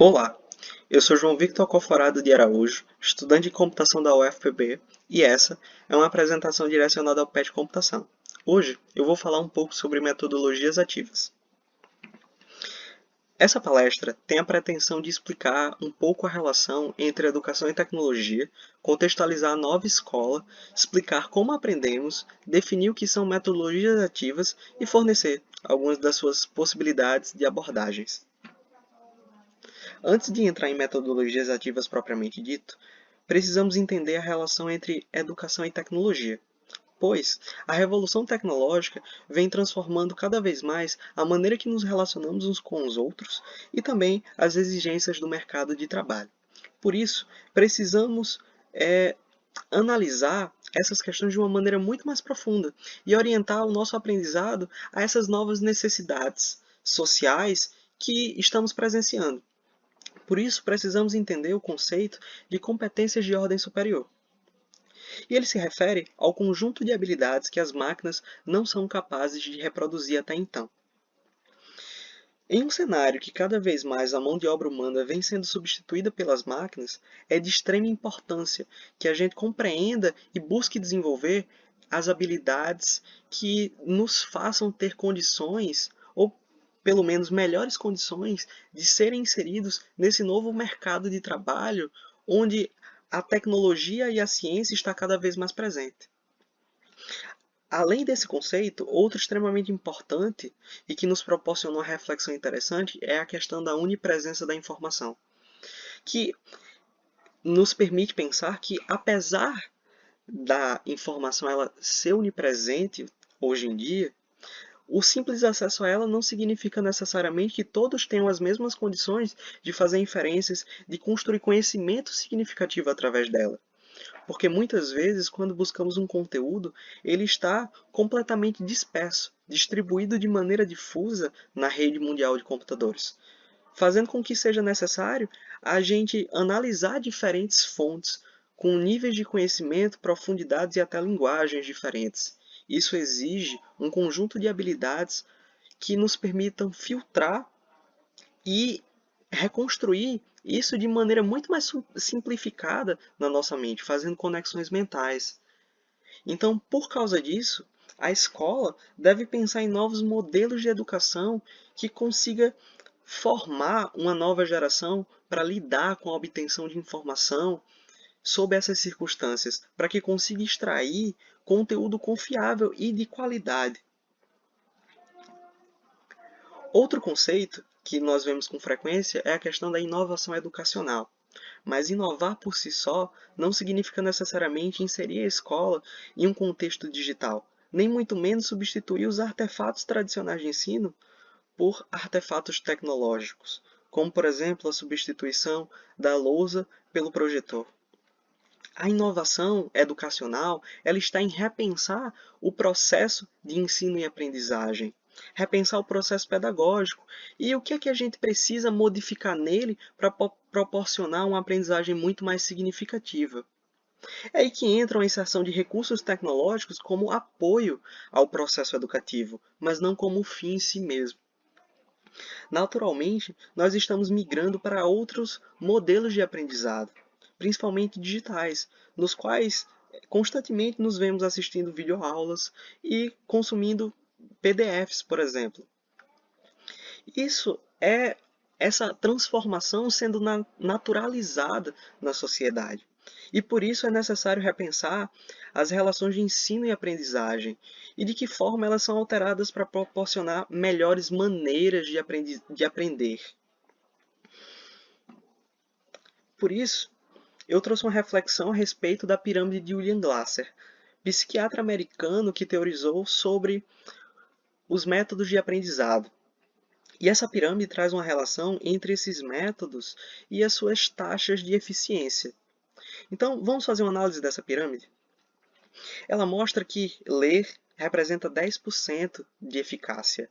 Olá, eu sou João Victor Alcoforado de Araújo, estudante de computação da UFPB, e essa é uma apresentação direcionada ao PET Computação. Hoje eu vou falar um pouco sobre metodologias ativas. Essa palestra tem a pretensão de explicar um pouco a relação entre educação e tecnologia, contextualizar a nova escola, explicar como aprendemos, definir o que são metodologias ativas e fornecer algumas das suas possibilidades de abordagens. Antes de entrar em metodologias ativas propriamente dito, precisamos entender a relação entre educação e tecnologia, pois a revolução tecnológica vem transformando cada vez mais a maneira que nos relacionamos uns com os outros e também as exigências do mercado de trabalho. Por isso, precisamos analisar essas questões de uma maneira muito mais profunda e orientar o nosso aprendizado a essas novas necessidades sociais que estamos presenciando. Por isso, precisamos entender o conceito de competências de ordem superior. E ele se refere ao conjunto de habilidades que as máquinas não são capazes de reproduzir até então. Em um cenário que cada vez mais a mão de obra humana vem sendo substituída pelas máquinas, é de extrema importância que a gente compreenda e busque desenvolver as habilidades que nos façam ter condições, ou pelo menos melhores condições, de serem inseridos nesse novo mercado de trabalho onde a tecnologia e a ciência está cada vez mais presente. Além desse conceito, outro extremamente importante e que nos proporciona uma reflexão interessante é a questão da onipresença da informação, que nos permite pensar que, apesar da informação ela ser onipresente hoje em dia, o simples acesso a ela não significa necessariamente que todos tenham as mesmas condições de fazer inferências, de construir conhecimento significativo através dela. Porque muitas vezes, quando buscamos um conteúdo, ele está completamente disperso, distribuído de maneira difusa na rede mundial de computadores, fazendo com que seja necessário a gente analisar diferentes fontes com níveis de conhecimento, profundidades e até linguagens diferentes. Isso exige um conjunto de habilidades que nos permitam filtrar e reconstruir isso de maneira muito mais simplificada na nossa mente, fazendo conexões mentais. Então, por causa disso, a escola deve pensar em novos modelos de educação que consiga formar uma nova geração para lidar com a obtenção de informação sob essas circunstâncias, para que consiga extrair conteúdo confiável e de qualidade. Outro conceito que nós vemos com frequência é a questão da inovação educacional. Mas inovar por si só não significa necessariamente inserir a escola em um contexto digital, nem muito menos substituir os artefatos tradicionais de ensino por artefatos tecnológicos, como por exemplo a substituição da lousa pelo projetor. A inovação educacional ela está em repensar o processo de ensino e aprendizagem, repensar o processo pedagógico e o que é que a gente precisa modificar nele para proporcionar uma aprendizagem muito mais significativa. É aí que entra a inserção de recursos tecnológicos como apoio ao processo educativo, mas não como fim em si mesmo. Naturalmente, nós estamos migrando para outros modelos de aprendizado, principalmente digitais, nos quais constantemente nos vemos assistindo videoaulas e consumindo PDFs, por exemplo. Isso é essa transformação sendo naturalizada na sociedade. E por isso é necessário repensar as relações de ensino e aprendizagem e de que forma elas são alteradas para proporcionar melhores maneiras de aprender. Por isso, eu trouxe uma reflexão a respeito da pirâmide de William Glasser, psiquiatra americano que teorizou sobre os métodos de aprendizado. E essa pirâmide traz uma relação entre esses métodos e as suas taxas de eficiência. Então, vamos fazer uma análise dessa pirâmide? Ela mostra que ler representa 10% de eficácia,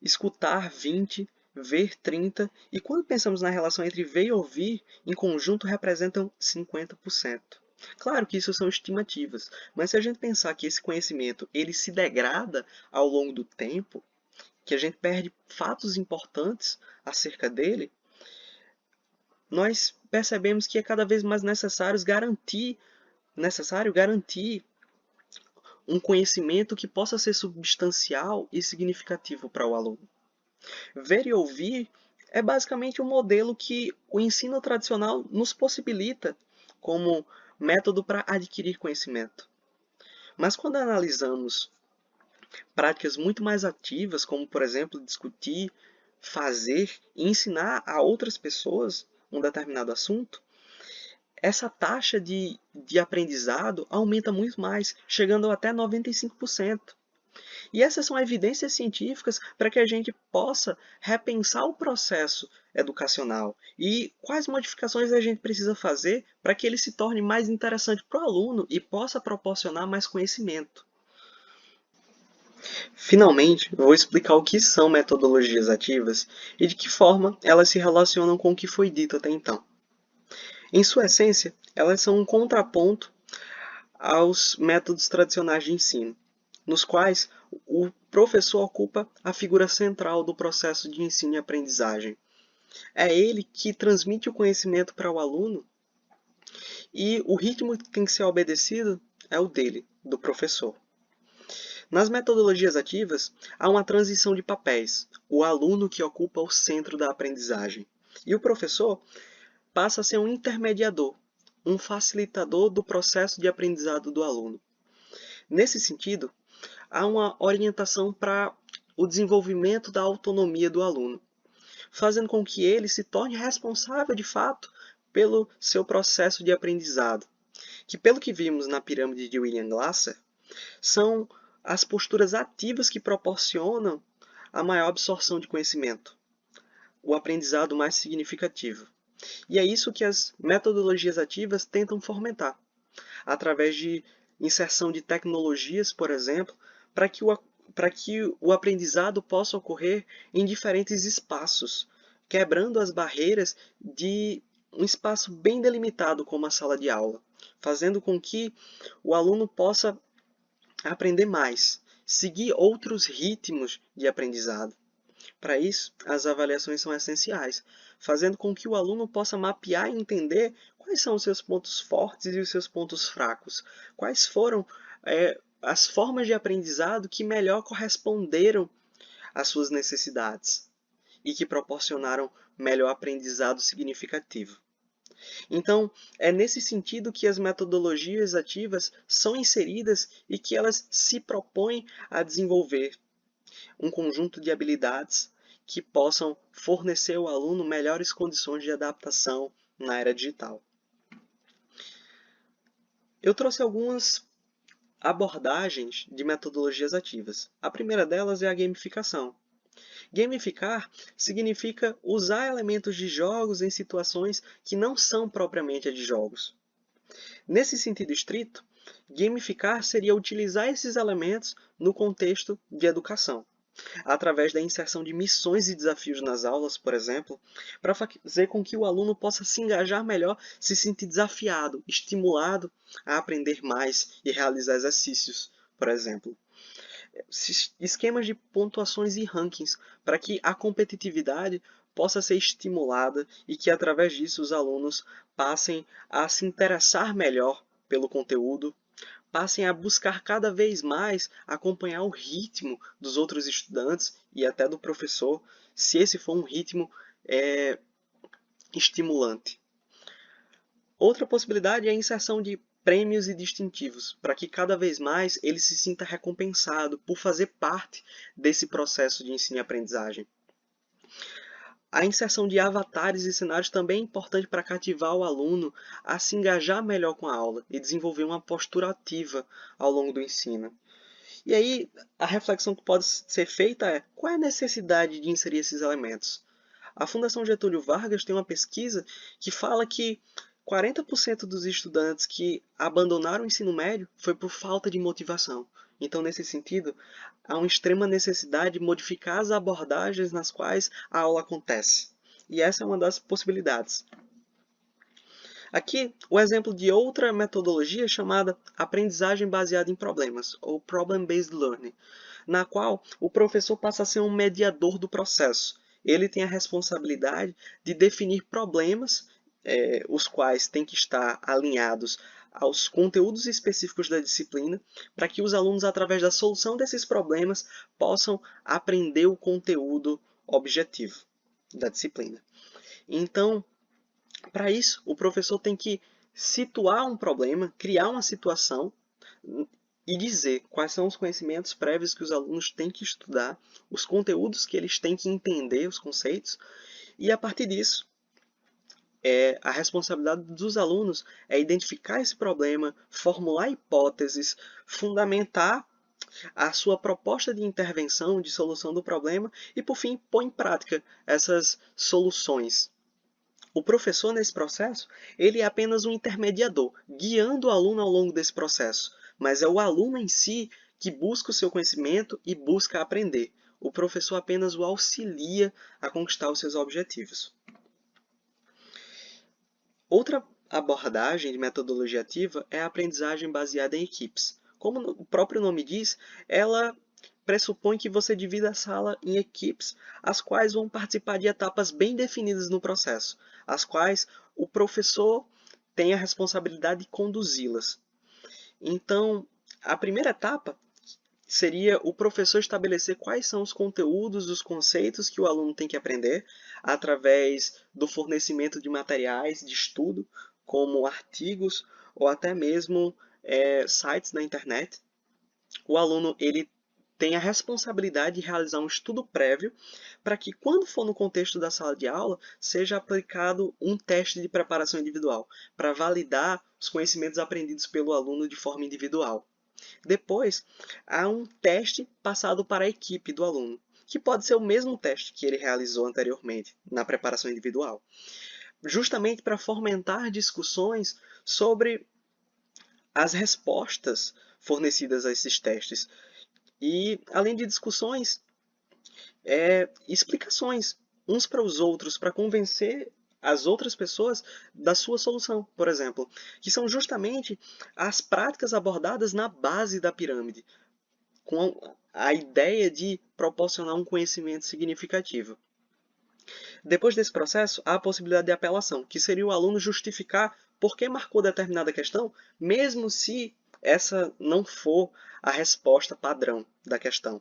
escutar 20%, ver 30%, e quando pensamos na relação entre ver e ouvir, em conjunto representam 50%. Claro que isso são estimativas, mas se a gente pensar que esse conhecimento ele se degrada ao longo do tempo, que a gente perde fatos importantes acerca dele, nós percebemos que é cada vez mais necessário garantir um conhecimento que possa ser substancial e significativo para o aluno. Ver e ouvir é basicamente o modelo que o ensino tradicional nos possibilita como método para adquirir conhecimento. Mas quando analisamos práticas muito mais ativas, como por exemplo discutir, fazer e ensinar a outras pessoas um determinado assunto, essa taxa de aprendizado aumenta muito mais, chegando até 95%. E essas são evidências científicas para que a gente possa repensar o processo educacional e quais modificações a gente precisa fazer para que ele se torne mais interessante para o aluno e possa proporcionar mais conhecimento. Finalmente, vou explicar o que são metodologias ativas e de que forma elas se relacionam com o que foi dito até então. Em sua essência, elas são um contraponto aos métodos tradicionais de ensino, nos quais o professor ocupa a figura central do processo de ensino e aprendizagem. É ele que transmite o conhecimento para o aluno e o ritmo que tem que ser obedecido é o dele, do professor. Nas metodologias ativas, há uma transição de papéis, o aluno que ocupa o centro da aprendizagem. E o professor passa a ser um intermediador, um facilitador do processo de aprendizado do aluno. Nesse sentido, há uma orientação para o desenvolvimento da autonomia do aluno, fazendo com que ele se torne responsável de fato pelo seu processo de aprendizado, que pelo que vimos na pirâmide de William Glasser, são as posturas ativas que proporcionam a maior absorção de conhecimento, o aprendizado mais significativo. E é isso que as metodologias ativas tentam fomentar, através de inserção de tecnologias, por exemplo, para que o aprendizado possa ocorrer em diferentes espaços, quebrando as barreiras de um espaço bem delimitado como a sala de aula, fazendo com que o aluno possa aprender mais, seguir outros ritmos de aprendizado. Para isso, as avaliações são essenciais, fazendo com que o aluno possa mapear e entender quais são os seus pontos fortes e os seus pontos fracos, quais foram as formas de aprendizado que melhor corresponderam às suas necessidades e que proporcionaram melhor aprendizado significativo. Então, é nesse sentido que as metodologias ativas são inseridas e que elas se propõem a desenvolver um conjunto de habilidades que possam fornecer ao aluno melhores condições de adaptação na era digital. Eu trouxe algumas abordagens de metodologias ativas. A primeira delas é a gamificação. Gamificar significa usar elementos de jogos em situações que não são propriamente de jogos. Nesse sentido estrito, gamificar seria utilizar esses elementos no contexto de educação, através da inserção de missões e desafios nas aulas, por exemplo, para fazer com que o aluno possa se engajar melhor, se sentir desafiado, estimulado a aprender mais e realizar exercícios, por exemplo. Esquemas de pontuações e rankings, para que a competitividade possa ser estimulada e que, através disso, os alunos passem a se interessar melhor pelo conteúdo, passem a buscar cada vez mais acompanhar o ritmo dos outros estudantes e até do professor, se esse for um ritmo estimulante. Outra possibilidade é a inserção de prêmios e distintivos, para que cada vez mais ele se sinta recompensado por fazer parte desse processo de ensino e aprendizagem. A inserção de avatares e cenários também é importante para cativar o aluno a se engajar melhor com a aula e desenvolver uma postura ativa ao longo do ensino. E aí, a reflexão que pode ser feita é: qual é a necessidade de inserir esses elementos? A Fundação Getúlio Vargas tem uma pesquisa que fala que 40% dos estudantes que abandonaram o ensino médio foi por falta de motivação. Então, nesse sentido, há uma extrema necessidade de modificar as abordagens nas quais a aula acontece. E essa é uma das possibilidades. Aqui, o exemplo de outra metodologia chamada aprendizagem baseada em problemas, ou Problem-Based Learning, na qual o professor passa a ser um mediador do processo. Ele tem a responsabilidade de definir problemas os quais têm que estar alinhados aos conteúdos específicos da disciplina, para que os alunos, através da solução desses problemas, possam aprender o conteúdo objetivo da disciplina. Então, para isso, o professor tem que situar um problema, criar uma situação e dizer quais são os conhecimentos prévios que os alunos têm que estudar, os conteúdos que eles têm que entender, os conceitos, e a partir disso, a responsabilidade dos alunos é identificar esse problema, formular hipóteses, fundamentar a sua proposta de intervenção, de solução do problema e, por fim, pôr em prática essas soluções. O professor, nesse processo, ele é apenas um intermediador, guiando o aluno ao longo desse processo, mas é o aluno em si que busca o seu conhecimento e busca aprender. O professor apenas o auxilia a conquistar os seus objetivos. Outra abordagem de metodologia ativa é a aprendizagem baseada em equipes. Como o próprio nome diz, ela pressupõe que você divida a sala em equipes, as quais vão participar de etapas bem definidas no processo, as quais o professor tem a responsabilidade de conduzi-las. Então, a primeira etapa seria o professor estabelecer quais são os conteúdos, os conceitos que o aluno tem que aprender, através do fornecimento de materiais de estudo, como artigos ou até mesmo sites na internet. O aluno ele tem a responsabilidade de realizar um estudo prévio para que, quando for no contexto da sala de aula, seja aplicado um teste de preparação individual, para validar os conhecimentos aprendidos pelo aluno de forma individual. Depois, há um teste passado para a equipe do aluno, que pode ser o mesmo teste que ele realizou anteriormente na preparação individual, justamente para fomentar discussões sobre as respostas fornecidas a esses testes. E, além de discussões, explicações uns para os outros, para convencer as outras pessoas da sua solução, por exemplo, que são justamente as práticas abordadas na base da pirâmide, com a ideia de proporcionar um conhecimento significativo. Depois desse processo, há a possibilidade de apelação, que seria o aluno justificar por que marcou determinada questão, mesmo se essa não for a resposta padrão da questão.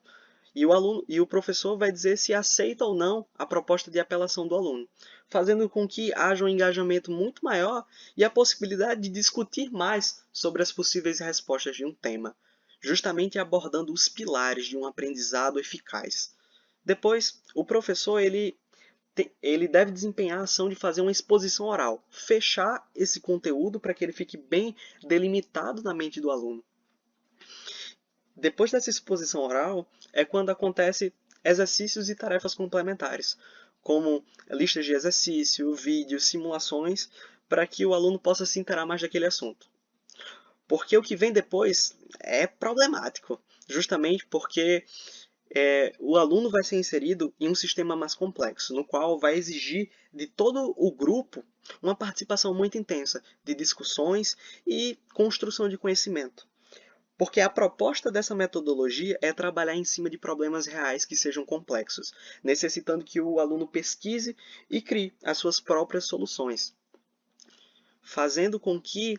E o professor vai dizer se aceita ou não a proposta de apelação do aluno, fazendo com que haja um engajamento muito maior e a possibilidade de discutir mais sobre as possíveis respostas de um tema, justamente abordando os pilares de um aprendizado eficaz. Depois, o professor ele deve desempenhar a ação de fazer uma exposição oral, fechar esse conteúdo para que ele fique bem delimitado na mente do aluno. Depois dessa exposição oral, é quando acontecem exercícios e tarefas complementares, como listas de exercício, vídeos, simulações, para que o aluno possa se inteirar mais daquele assunto. Porque o que vem depois é problemático, justamente porque o aluno vai ser inserido em um sistema mais complexo, no qual vai exigir de todo o grupo uma participação muito intensa de discussões e construção de conhecimento. Porque a proposta dessa metodologia é trabalhar em cima de problemas reais que sejam complexos, necessitando que o aluno pesquise e crie as suas próprias soluções, fazendo com que,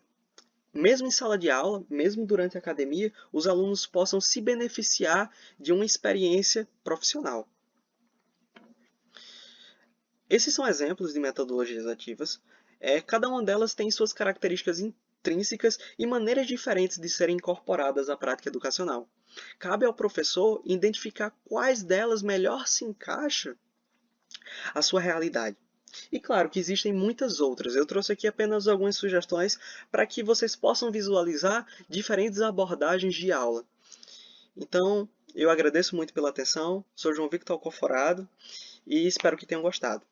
mesmo em sala de aula, mesmo durante a academia, os alunos possam se beneficiar de uma experiência profissional. Esses são exemplos de metodologias ativas. Cada uma delas tem suas características intrínsecas e maneiras diferentes de serem incorporadas à prática educacional. Cabe ao professor identificar quais delas melhor se encaixam à sua realidade. E claro que existem muitas outras. Eu trouxe aqui apenas algumas sugestões para que vocês possam visualizar diferentes abordagens de aula. Então, eu agradeço muito pela atenção. Sou João Victor Alcoforado e espero que tenham gostado.